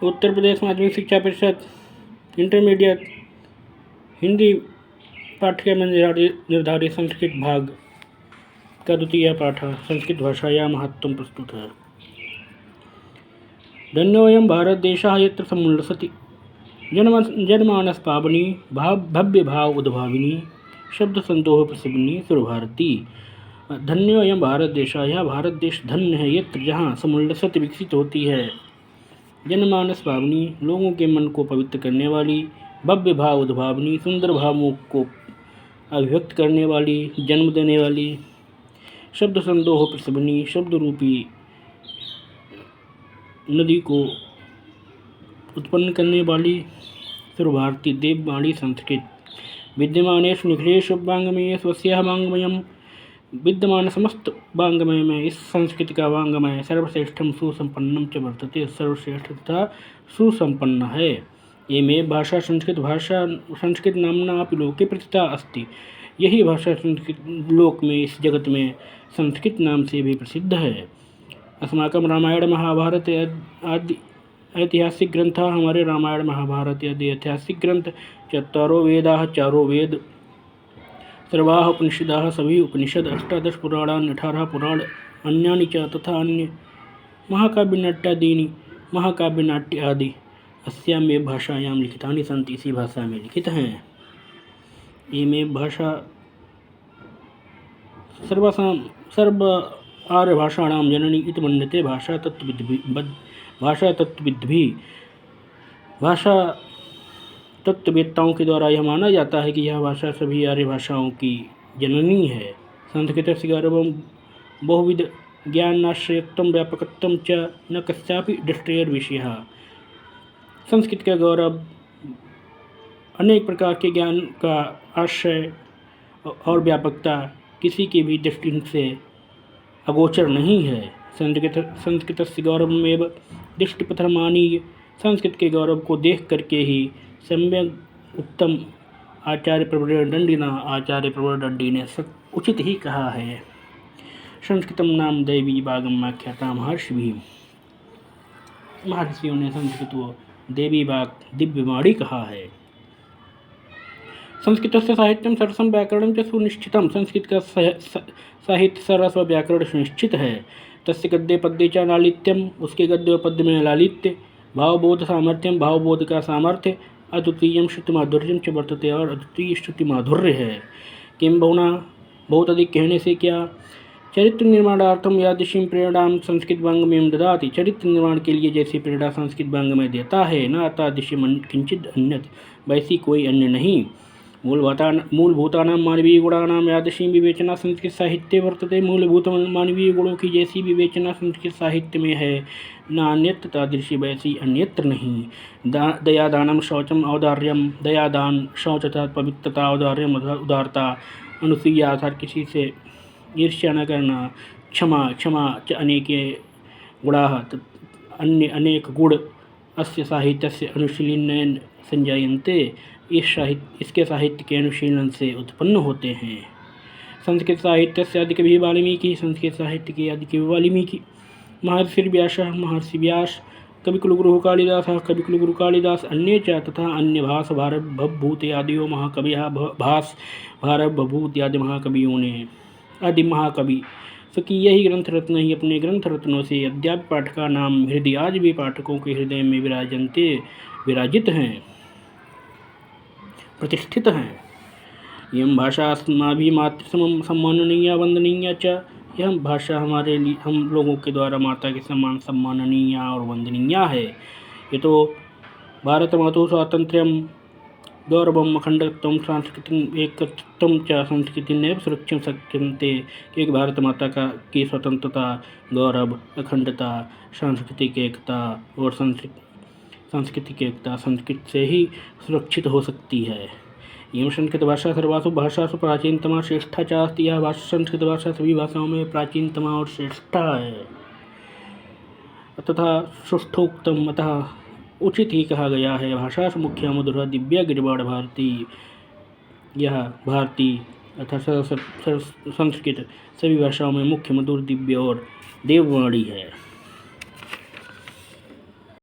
उत्तर प्रदेश माध्यमिक शिक्षा परिषद इंटरमीडिएट हिंदी पाठ्यक्रम में निर्धारित संस्कृत भाग का द्वितीय पाठ संस्कृत भाषायाः महत्त्वं प्रस्तुत है। धन्योऽयं भारतदेशः यत्र समुल्लसति जनमानस पावनी भव्य भाव उद्भाविनी शब्द संदोह प्रसिद्धि सुरभारती। धन्योऽयं भारत देश, यह भारत देश धन्य है, यत्र जहाँ समुल्लसत विकसित होती है, जनमानस पावनी लोगों के मन को पवित्र करने वाली, भव्य भाव उद्भावनी सुंदर भावों को अभिव्यक्त करने वाली, जन्म देने वाली, शब्द संदोह प्रसवनी शब्द रूपी नदी को उत्पन्न करने वाली, सुरभारती देववाणी संस्कृत। विद्यमानेषु निखिलेषु वाङ्मयेषु अस्याः वाङ्मयं विद्यमान समस्त वाङ्मय में इस संस्कृत का वाङ्मय सर्वश्रेष्ठम सुसंपन्नम च वर्तते, सर्वश्रेष्ठ तथा सुसंपन्न है। एमेव भाषा संस्कृत नाम्ना अपि लोके प्रथिता अस्ति। यही भाषा संस्कृत लोक में इस जगत में संस्कृत नाम से भी प्रसिद्ध है। अस्माकं रामायण महाभारत आदि ऐतिहासिक ग्रंथ, हमारे रामायण महाभारत आदि ऐतिहासिक ग्रंथ, चत्वारो वेदाः चारों वेद, सर्वाः उपनिषदाः सभी उपनिषद, 18 पुराणानि 18 पुराण, अन्यानि च तथा अन्य महाकाव्यनाट्य आदि अस्यामेव भाषायां लिखितानि सन्ति, इसी भाषा में लिखित हैं। इमें भाषा सर्व आर्य भाषाणां जननी इति मन्यते। भाषा तत्ववेत्ताओं के द्वारा यह माना जाता है कि यह भाषा सभी आर्य भाषाओं की जननी है। संस्कृतस्य गौरवं बहुविध ज्ञानाश्रयत्वं व्यापकत्वं च न कस्यापि दृष्टेर्विषयः। संस्कृत का गौरव अनेक प्रकार के ज्ञान का आश्रय और व्यापकता किसी की भी दृष्टि से अगोचर नहीं है। संस्कृतस्य गौरवमेव दृष्टिपथमानीय। संस्कृत के गौरव को देख करके ही सम्यक उत्तम आचार्य प्रवरदंडी ने उचित ही कहा है। संस्कृतम नाम दैवी वागम आख्याता महर्षिभिः। महर्षियों ने संस्कृत को देवी वाग दिव्यवाणी कहा है। संस्कृतस्य साहित्यं सरसं व्याकरणं च सुनिश्चितम्। संस्कृत का साहित्य सरस व व्याकरण सुनिश्चित है। तस्य गद्ये पद्ये च लालित्यम, उसके गद्य व पद्य में लालित्य, भावबोध सामर्थ्यम, भावबोध का सामर्थ्य, अद्वितीयम श्रुतिमाधुर्यम च वर्तते, और अद्वितीय श्रुति माधुर्य है। किम बहुना, बहुत अधिक कहने से क्या, चरित्र निर्माणार्थम यादृशीं प्रेरणां संस्कृत वाङ्मयं ददाति। चरित्र निर्माण के लिए जैसी प्रेरणा संस्कृत वाङ्मय देता है, न तादृशं किंचित अन्यत्, वैसी कोई अन्य नहीं। मूलभूतानां मानवीय गुणानां यादृशीं विवेचना संस्कृत साहित्ये वर्तते। मूलभूत मानवीय गुणों की जैसी विवेचना संस्कृत साहित्य में है, न अन्यत्र तादृशी वैसी अन्यत्र नहीं। दयादानं शौचम औदार्यम, दयादान शौच अर्थात पवित्रता, औदार्यम उदारता, अनुसूया अर्थात किसी से ईर्ष्या न करना, क्षमा च अनेके गुणाः, अन्य अनेक गुण अस्य साहित्यस्य अनुशीलनेन संजायन्ते, इसके साहित्य के अनुशीलन से उत्पन्न होते हैं। संस्कृत साहित्य से आदि कवि वाल्मीकि, संस्कृत साहित्य के आदि कवि वाल्मीकि, महर्षि व्यास, कविकुलगुरुः कालिदासः, कविकुलगुरु कालिदास, अन्ये च तथा अन्य भास भारत भवभूत आदियो महाकविः, भास भारत भवभूत आदि महाकवियों ने, आदि महाकवि स्वकीय ही ग्रंथ रत्न ही अपने ग्रंथ रत्नों से अद्याप पाठका नाम हृदय आज भी पाठकों के हृदय में विराजित हैं, प्रतिष्ठित हैं। यह भाषा अस्माभिः मातृसमं सम्माननीया वंदनीया च। यह भाषा हमारे लिए, हम लोगों के द्वारा माता के समान सम्माननीय और वंदनीय है। ये तो भारत मातुः स्वातंत्र्यं गौरवम् अखंडत्वं सांस्कृतिकम् एकत्वं च संस्कृतिनेव सुरक्षितुं शक्यन्ते। एक भारत माता की स्वतंत्रता, गौरव, अखंडता, सांस्कृतिक एकता और सांस्कृतिक एकता संस्कृत से ही सुरक्षित हो सकती है। एवं संस्कृत भाषा सर्वासु भाषासु प्राचीनतमा श्रेष्ठा च अस्ति। यह भाषा संस्कृत भाषा सभी भाषाओं में प्राचीनतमा और श्रेष्ठा है तथा सुष्ठोक्तम, अतः उचित ही कहा गया है। भाषा मुख्या मधुरा दिव्या गिरिबाण भारती। यह भारती अर्थात संस्कृत सभी भाषाओं में मुख्य मधुर दिव्य और देववाणी है।